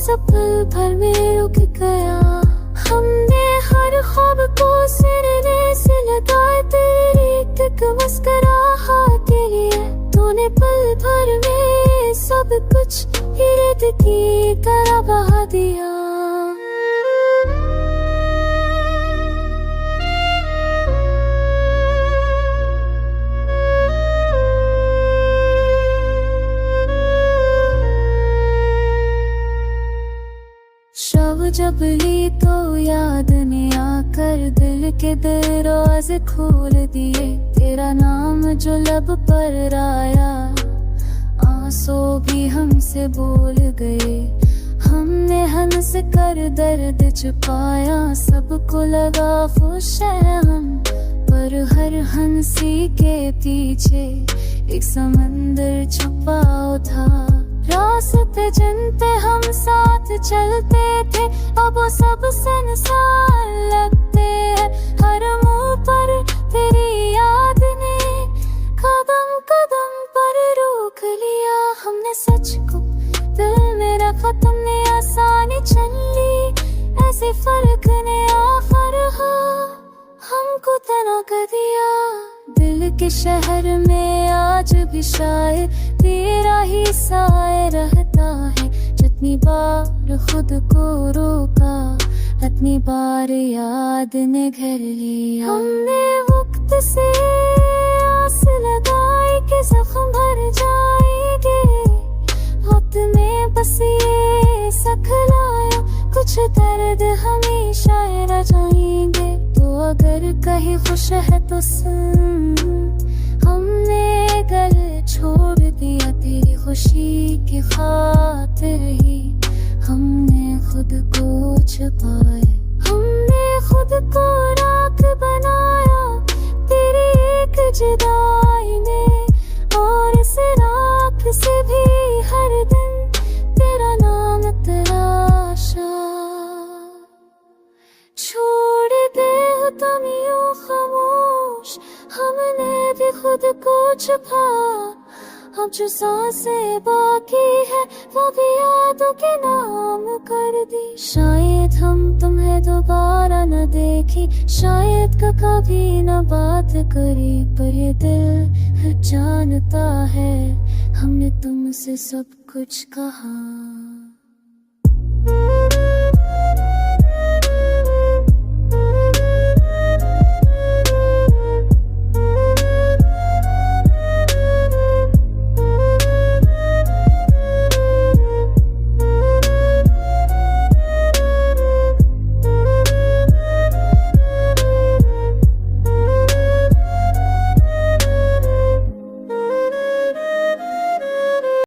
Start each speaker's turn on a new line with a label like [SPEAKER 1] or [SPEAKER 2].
[SPEAKER 1] सब पल भर में रुक गया। हमने हर ख्वाब को सिरने से लगाया तेरी एक मुस्कुराहट के लिए। तूने पल भर में सब कुछ इर्द की तरह बहा दिया। शव जब ली तो याद ने आकर दिल के दरवाजे खोल दिए। तेरा नाम जो लब पर आया, आंसू भी हमसे बोल गए। हमने हंस कर दर्द छुपाया, सबको लगा खुश है हम, पर हर हंसी के पीछे एक समंदर छुपा था। रास्ते जिन पे हम साथ चलते थे अब वो सब संसार लगते हैं। हर मुंह पर तेरी याद ने कदम कदम पर रोक लिया। हमने सच को दिल में रखा, तुमने आसानी चल ली। ऐसे फर्क ने आखिर हमको तना कर दिया। दिल के शहर में आज भी शायद तेरा ही साए रहता है। जितनी बार खुद को रोका, उतनी बार याद ने घर लिया। हमने वक्त से आस लगाई कि जख्म भर जाएंगे, वक्त में बस ये सिखलाया कुछ दर्द हमेशा रह जाएंगे। तो अगर कहीं खुश है तो सुन, हमने गल छोड़ दिया तेरी खुशी की खातिर ही। हमने खुद को छुपाया, हमने खुद को राख बनाया तेरी एक जुदाई ने। और इस राख से भी हर दिन तेरा नाम तराशा। छोड़ दे हो तुम यूं खामोश, हमने भी खुद को छुपा। अब जो सांसें बाकी है वो भी यादों के नाम कर दी। शायद हम तुम्हें दोबारा न देखी, शायद कभी न बात करी, पर ये दिल जानता है हमने तुमसे सब कुछ कहा।